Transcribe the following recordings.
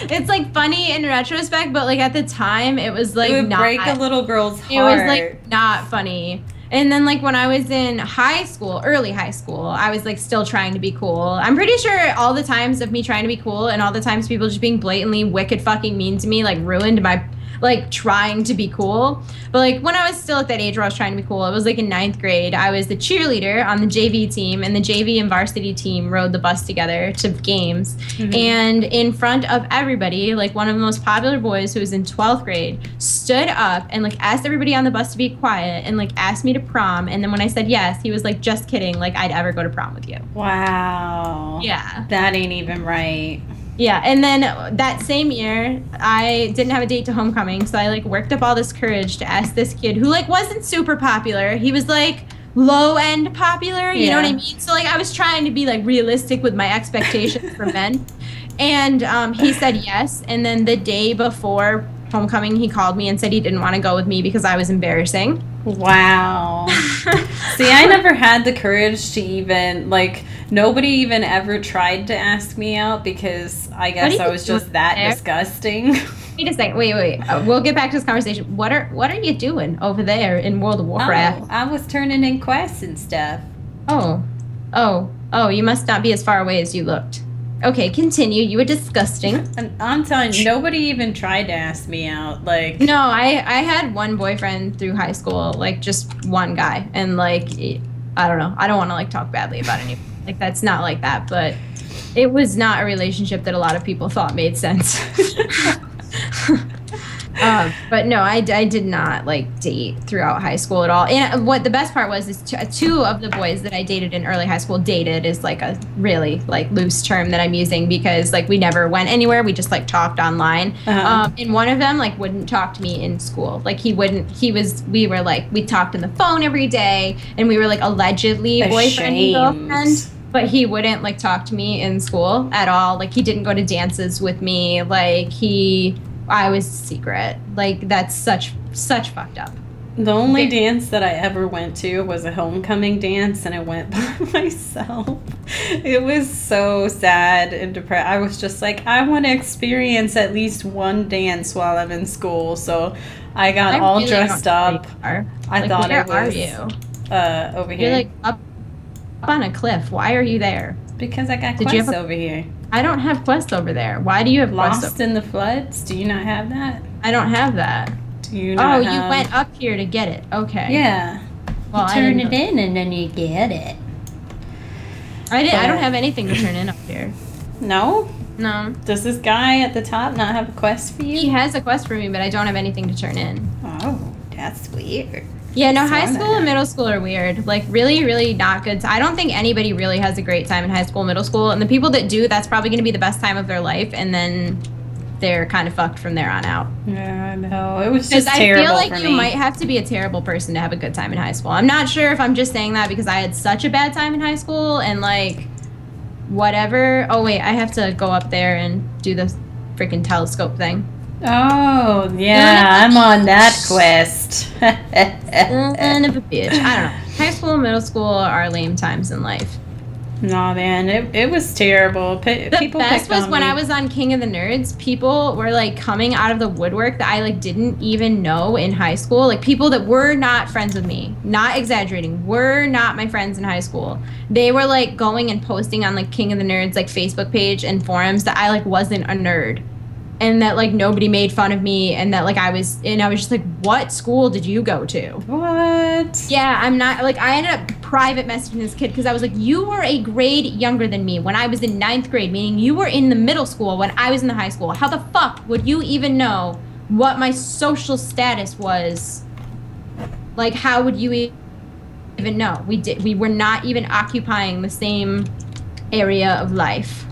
It's like funny in retrospect, but like at the time it was like It would not break a little girl's heart. it was like not funny. And then like when I was in high school, early high school, I was like still trying to be cool. I'm pretty sure all the times of me trying to be cool and all the times people just being blatantly wicked fucking mean to me like ruined my like trying to be cool. But like when I was still at that age where I was trying to be cool, it was like in 9th grade. I was the cheerleader on the JV team, and the JV and varsity team rode the bus together to games. Mm-hmm. And in front of everybody, like one of the most popular boys who was in 12th grade stood up and like asked everybody on the bus to be quiet and like asked me to prom. And then when I said yes, he was like, just kidding, like I'd ever go to prom with you. Wow. Yeah. That ain't even right. Yeah, and then that same year, I didn't have a date to homecoming, so I like worked up all this courage to ask this kid who like wasn't super popular. He was like low end popular, you know what I mean? So like I was trying to be like realistic with my expectations for men. And he said yes, and then the day before homecoming, he called me and said he didn't want to go with me because I was embarrassing. Wow. See, I never had the courage to even, like, nobody even ever tried to ask me out because I guess I was just that disgusting. Wait a second. Wait. We'll get back to this conversation. What are you doing over there in World of Warcraft? Oh, I was turning in quests and stuff. Oh, you must not be as far away as you looked. Okay, continue. You were disgusting. I'm telling you, nobody even tried to ask me out. Like, no, I had one boyfriend through high school, like just one guy, and like I don't know. I don't want to like talk badly about anyone. Like that's not like that, but it was not a relationship that a lot of people thought made sense. But no, I did not like date throughout high school at all. And what the best part was is two of the boys that I dated in early high school, dated is like a really like loose term that I'm using because like we never went anywhere. We just like talked online. And one of them like wouldn't talk to me in school. Like we talked on the phone every day, and we were like allegedly boyfriend and girlfriend. But he wouldn't like talk to me in school at all. Like he didn't go to dances with me. Like I was secret. Like that's such fucked up. The only dance that I ever went to was a homecoming dance, and I went by myself. It was so sad and depressed. I was just like, I want to experience at least one dance while I'm in school. So I got all really dressed up. I thought it was. Where are you? Over here. You're like up on a cliff. Why are you there? Because I got quests over here. I don't have quests over there. Why do you have Lost in the Floods? Do you not have that? I don't have that. Do you not have... you went up here to get it. Okay. Yeah. Well, you turn it in and then you get it. I don't have anything to turn in up here. No? No. Does this guy at the top not have a quest for you? He has a quest for me, but I don't have anything to turn in. Oh, that's weird. Yeah, no, high school and middle school are weird. Like, really, really not good. I don't think anybody really has a great time in high school, middle school. And the people that do, that's probably going to be the best time of their life. And then they're kind of fucked from there on out. Yeah, I know. It was just terrible for me. I feel like you might have to be a terrible person to have a good time in high school. I'm not sure if I'm just saying that because I had such a bad time in high school and, like, whatever. Oh, wait, I have to go up there and do the freaking telescope thing. Oh, yeah, I'm on that quest. Son of a bitch. I don't know. High school and middle school are lame times in life. No, man, it was terrible. The best was when I was on King of the Nerds, people were, like, coming out of the woodwork that I, like, didn't even know in high school. Like, people that were not friends with me, not exaggerating, were not my friends in high school. They were, like, going and posting on, like, King of the Nerds, like, Facebook page and forums that I, like, wasn't a nerd. And that, like, nobody made fun of me, and that, like, I was just like, what school did you go to? What? Yeah, I'm not, like, I ended up private messaging this kid because I was like, you were a grade younger than me when I was in 9th grade, meaning you were in the middle school when I was in the high school. How the fuck would you even know what my social status was? Like, how would you even know? We were not even occupying the same area of life.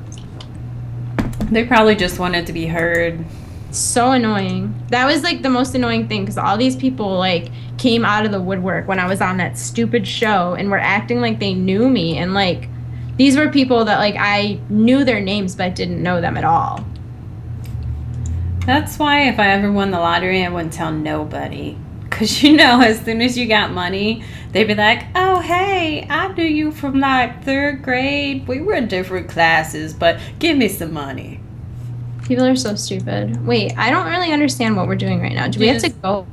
They probably just wanted to be heard. So annoying. That was like the most annoying thing because all these people like came out of the woodwork when I was on that stupid show and were acting like they knew me, and like these were people that like I knew their names but didn't know them at all. That's why if I ever won the lottery I wouldn't tell nobody. Because, you know, as soon as you got money, they'd be like, oh, hey, I knew you from, like, 3rd grade. We were in different classes, but give me some money. People are so stupid. Wait, I don't really understand what we're doing right now. Do we have to go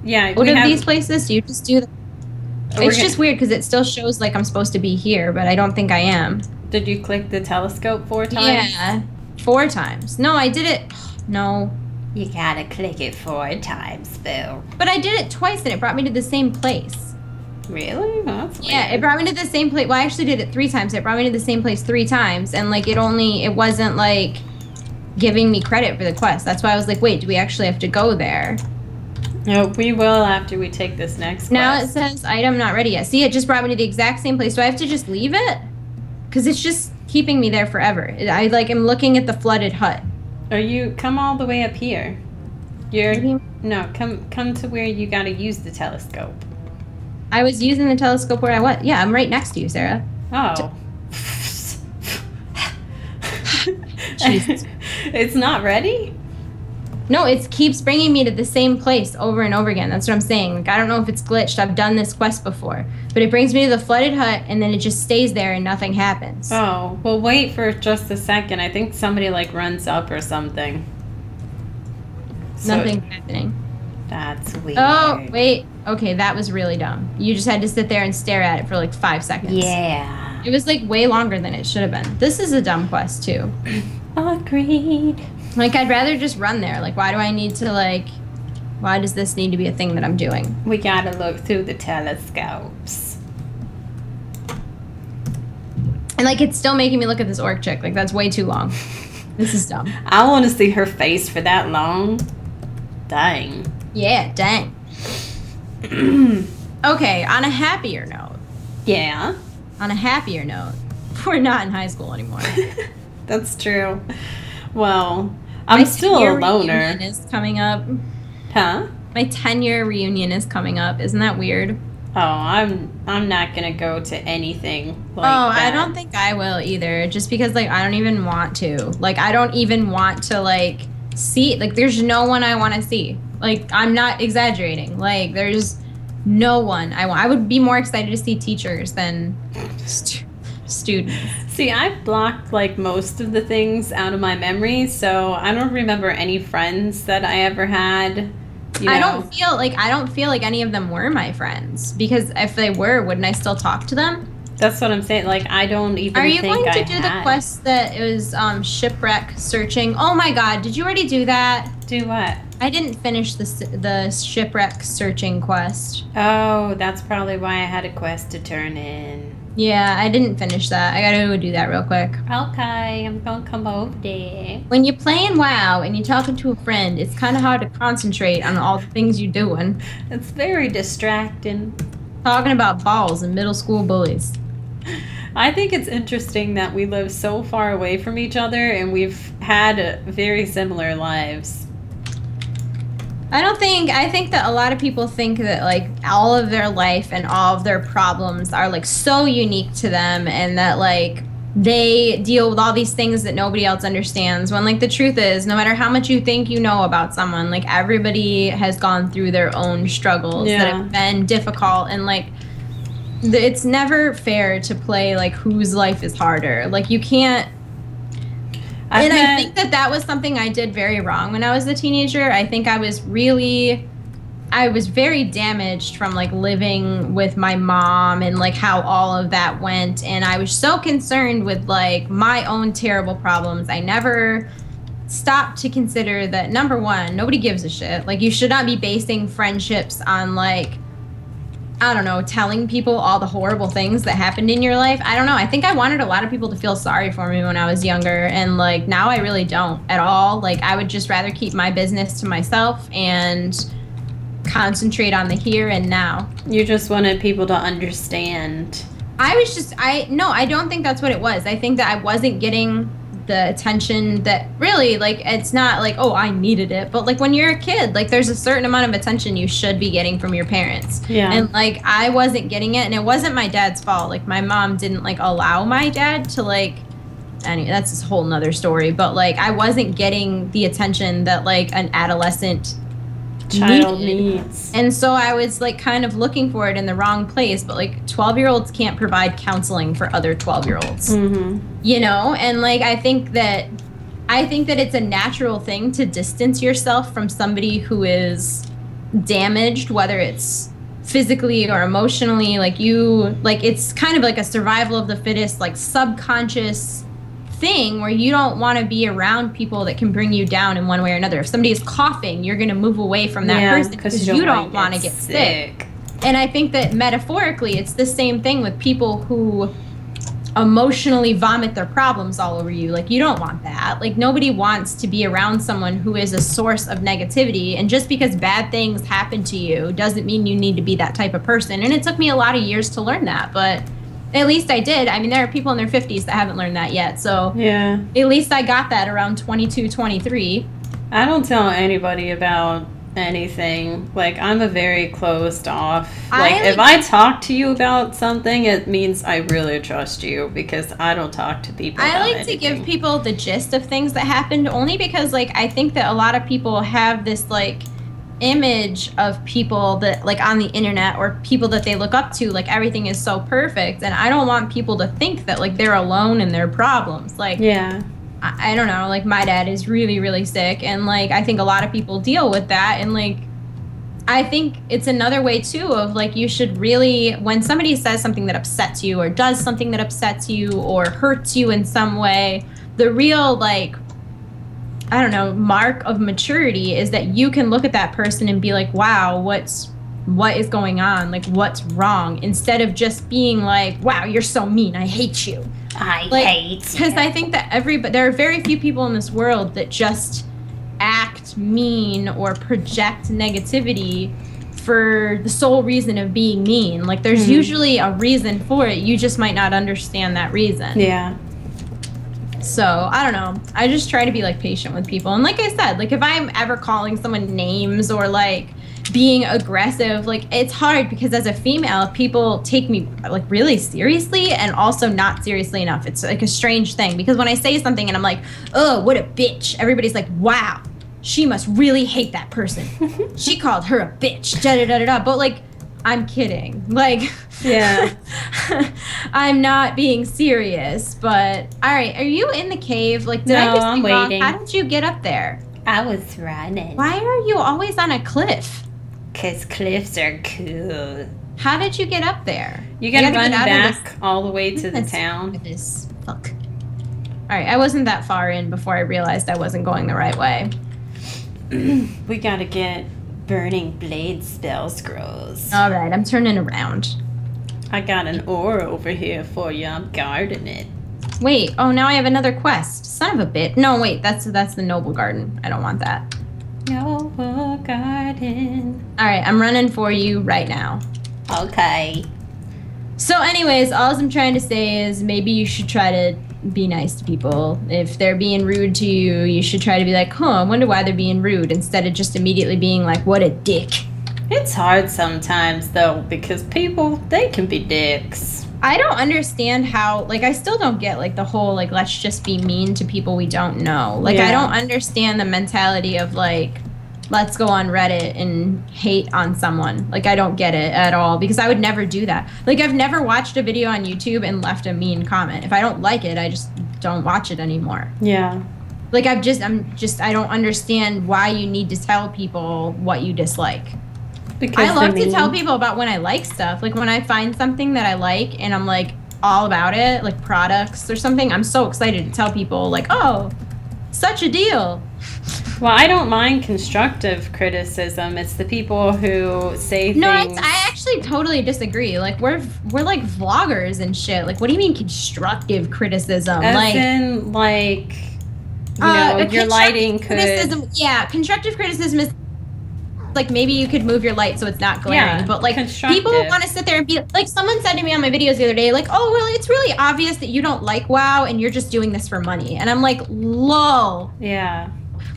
Yeah. out of these places? Do you just do that? It's just weird because it still shows like I'm supposed to be here, but I don't think I am. Did you click the telescope 4 times? Yeah, 4 times. No, I did it. No. You gotta click it 4 times, Boo. But I did it twice and it brought me to the same place. Really? That's weird. Yeah, it brought me to the same place. Well, I actually did it 3 times. It brought me to the same place 3 times. And like it wasn't like giving me credit for the quest. That's why I was like, wait, do we actually have to go there? No, we will after we take this next quest. Now it says item not ready yet. See, it just brought me to the exact same place. Do I have to just leave it? Because it's just keeping me there forever. I like am looking at the flooded hut. Come all the way up here. No, come to where you gotta use the telescope. I was using the telescope where I was. Yeah, I'm right next to you, Sarah. Oh. Jesus. It's not ready? No, it keeps bringing me to the same place over and over again. That's what I'm saying. Like, I don't know if it's glitched. I've done this quest before. But it brings me to the flooded hut, and then it just stays there and nothing happens. Oh, well, wait for just a second. I think somebody, like, runs up or something. Nothing's happening. That's weird. Oh, wait. Okay, that was really dumb. You just had to sit there and stare at it for, like, 5 seconds. Yeah. It was, like, way longer than it should have been. This is a dumb quest, too. Agreed. Like, I'd rather just run there. Like, why do I need to, like... Why does this need to be a thing that I'm doing? We gotta look through the telescopes. And, like, it's still making me look at this orc chick. Like, that's way too long. This is dumb. I want to see her face for that long. Dang. Yeah, dang. Okay, on a happier note. Yeah. On a happier note. We're not in high school anymore. That's true. Well, I'm still a loner. My 10-year reunion is coming up. Huh? My 10-year reunion is coming up. Isn't that weird? Oh, I'm not gonna go to anything like that. I don't think I will either. Just because, like, I don't even want to. Like, I don't even want to, like, see. Like, there's no one I want to see. Like, I'm not exaggerating. Like, there's no one I want. I would be more excited to see teachers than students. See, I've blocked, like, most of the things out of my memory, so I don't remember any friends that I ever had. You know? I don't feel like any of them were my friends, because if they were, wouldn't I still talk to them? That's what I'm saying. Like, I don't even Are you think going to I do had. the quest that was shipwreck searching? Oh my god, did you already do that? Do what? I didn't finish the shipwreck searching quest. Oh, that's probably why I had a quest to turn in. Yeah, I didn't finish that. I gotta go do that real quick. Okay, I'm gonna come over there. When you're playing WoW and you're talking to a friend, it's kind of hard to concentrate on all the things you're doing. It's very distracting. Talking about balls and middle school bullies. I think it's interesting that we live so far away from each other and we've had very similar lives. I think that a lot of people think that, like, all of their life and all of their problems are, like, so unique to them, and that, like, they deal with all these things that nobody else understands, when, like, the truth is, no matter how much you think you know about someone, like, everybody has gone through their own struggles that have been difficult, and, like, it's never fair to play, like, whose life is harder. Like, you can't. I think that was something I did very wrong when I was a teenager. I think I was very damaged from, like, living with my mom and, like, how all of that went. And I was so concerned with, like, my own terrible problems. I never stopped to consider that, number one, nobody gives a shit. Like, you should not be basing friendships on, like, I don't know, telling people all the horrible things that happened in your life. I don't know. I think I wanted a lot of people to feel sorry for me when I was younger. And, like, now I really don't at all. Like, I would just rather keep my business to myself and concentrate on the here and now. You just wanted people to understand. I don't think that's what it was. I think that I wasn't getting the attention that really, like, it's not like, oh, I needed it, but, like, when you're a kid, like, there's a certain amount of attention you should be getting from your parents. Yeah. And, like, I wasn't getting it, and it wasn't my dad's fault. Like, my mom didn't, like, allow my dad to, like, anyway, that's a whole nother story, but, like, I wasn't getting the attention that, like, an adolescent child needs. And so I was, like, kind of looking for it in the wrong place, but, like, 12-year-olds can't provide counseling for other 12-year-olds. Mm-hmm. You know? And, like, I think that I think that it's a natural thing to distance yourself from somebody who is damaged, whether it's physically or emotionally. Like it's kind of like a survival of the fittest, like subconscious thing where you don't want to be around people that can bring you down in one way or another. If somebody is coughing, you're going to move away from that person because you don't want to get sick. And I think that metaphorically, it's the same thing with people who emotionally vomit their problems all over you. Like, you don't want that. Like, nobody wants to be around someone who is a source of negativity. And just because bad things happen to you doesn't mean you need to be that type of person. And it took me a lot of years to learn that, but at least I did. I mean, there are people in their 50s that haven't learned that yet. So yeah, at least I got that around 22, 23. I don't tell anybody about anything. Like, I'm a very closed off. Like, if I talk to you about something, it means I really trust you, because I don't talk to people about I like anything. to give people the gist of things that happened, only because, like, I think that a lot of people have this, like, image of people that, like, on the internet, or people that they look up to, like, everything is so perfect, and I don't want people to think that, like, they're alone in their problems. Like, yeah, I don't know, like, my dad is really, really sick, and, like, I think a lot of people deal with that, and, like, I think it's another way, too, of, like, you should really, when somebody says something that upsets you, or does something that upsets you, or hurts you in some way, the real, like, I don't know, mark of maturity is that you can look at that person and be like, wow, what is going on? Like, what's wrong? Instead of just being like, wow, you're so mean, I hate you. I hate you. Because I think that there are very few people in this world that just act mean or project negativity for the sole reason of being mean. Like, there's usually a reason for it. You just might not understand that reason. Yeah. So, I don't know. I just try to be, like, patient with people. And like I said, like, if I'm ever calling someone names or, like, being aggressive, like, it's hard because as a female, people take me, like, really seriously and also not seriously enough. It's, like, a strange thing because when I say something and I'm like, oh, what a bitch, everybody's like, wow, she must really hate that person. She called her a bitch, da-da-da-da-da. But, like, I'm kidding. Like, yeah. I'm not being serious, but all right. Are you in the cave? Like, did I No, just I'm wrong? waiting. How did you get up there? I was running. Why are you always on a cliff? Because cliffs are cool. How did you get up there? You gotta run get out of back all the way to the Let's- town. This fuck. All right, I wasn't that far in before I realized I wasn't going the right way. We gotta get burning blade spell scrolls. All right, I'm turning around. I got an ore over here for you. I'm guarding it. Wait, oh, now I have another quest. Son of a bit. No, wait, that's the noble garden. I don't want that. Noble garden. All right, I'm running for you right now. Okay. So anyways, all I'm trying to say is maybe you should try to be nice to people. If they're being rude to you, you should try to be like, huh, I wonder why they're being rude, instead of just immediately being like, what a dick. It's hard sometimes, though, because people, they can be dicks. I don't understand how, like, I still don't get, like, the whole, like, let's just be mean to people we don't know. Like, Yeah. I don't understand the mentality of, like, let's go on Reddit and hate on someone. Like, I don't get it at all, because I would never do that. Like, I've never watched a video on YouTube and left a mean comment. If I don't like it, I just don't watch it anymore. Yeah. Like, I don't understand why you need to tell people what you dislike. Because I love to tell people about when I like stuff. Like, when I find something that I like and I'm, like, all about it, like products or something, I'm so excited to tell people, like, oh, such a deal. Well, I don't mind constructive criticism. It's the people who say No, things. I actually totally disagree. Like, we're like vloggers and shit. Like, what do you mean constructive criticism? As Like, in, like, you know, your lighting could. criticism. Yeah, constructive criticism is like, maybe you could move your light so it's not glaring. Yeah, but, like, constructive. people want to sit there and be like, someone said to me on my videos the other day, like, oh, well, it's really obvious that you don't like WoW and you're just doing this for money. And I'm like, lol. Yeah.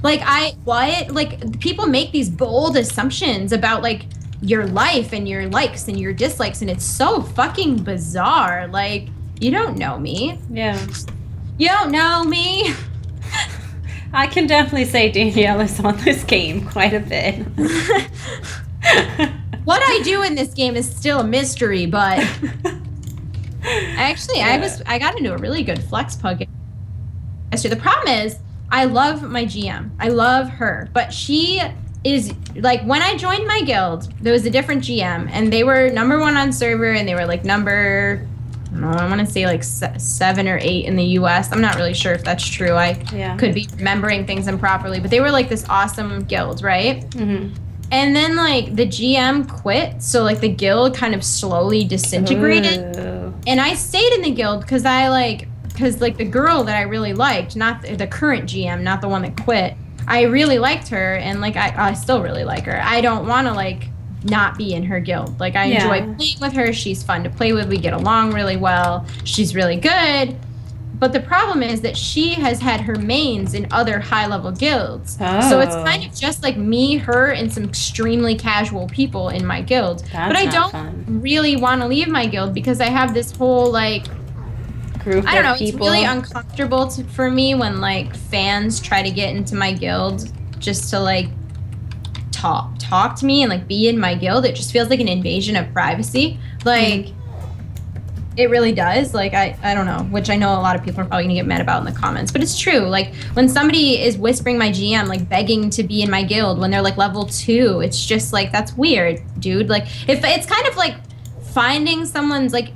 Like, what? Like, people make these bold assumptions about, like, your life and your likes and your dislikes, and it's so fucking bizarre. Like, you don't know me. Yeah. You don't know me. I can definitely say Danielle is on this game quite a bit. What I do in this game is still a mystery, but actually, I got into a really good flex pug yesterday. The problem is, I love my GM. I love her, but she is like, when I joined my guild, there was a different GM, and they were #1 on server, and they were like number, I don't know, I want to say like 7 or 8 in the US. I'm not really sure if that's true. I could be remembering things improperly, but they were like this awesome guild, right? Mm-hmm. And then like the GM quit, so like the guild kind of slowly disintegrated. Ooh. And I stayed in the guild because the girl that I really liked, not the current GM, not the one that quit, I really liked her, and like I still really like her. I don't want to like not be in her guild. Like I enjoy playing with her. She's fun to play with. We get along really well. She's really good. But the problem is that she has had her mains in other high-level guilds. Oh. So it's kind of just like me, her, and some extremely casual people in my guild. But I don't really want to leave my guild because I have this whole like group I don't know, people. It's really uncomfortable for me when like fans try to get into my guild just to like talk to me and like be in my guild. It just feels like an invasion of privacy. Like it really does. Like I don't know, which I know a lot of people are probably gonna get mad about in the comments, but it's true. Like when somebody is whispering my GM, like begging to be in my guild when they're like level 2, it's just like, that's weird, dude. Like if it's kind of like finding someone's like,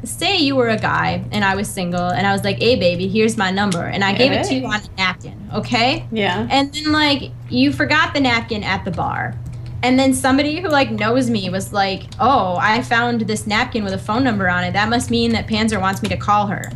say you were a guy and I was single and I was like, hey baby, here's my number, and I gave it to you on a napkin, okay? Yeah. And then like you forgot the napkin at the bar, and then somebody who like knows me was like, oh, I found this napkin with a phone number on it, that must mean that Panzer wants me to call her.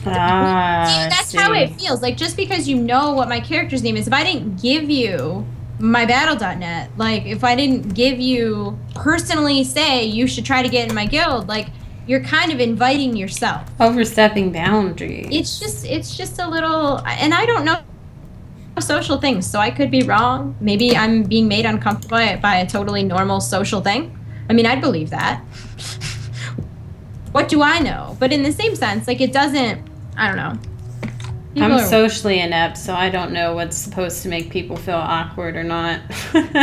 That's how it feels. Like just because you know what my character's name is, if I didn't give you my battle.net, like if I didn't give you personally say you should try to get in my guild, like you're kind of inviting yourself. Overstepping boundaries. It's just a little, and I don't know social things, so I could be wrong. Maybe I'm being made uncomfortable by a totally normal social thing. I mean, I'd believe that. What do I know? But in the same sense, like it doesn't, I don't know. I'm socially inept, so I don't know what's supposed to make people feel awkward or not.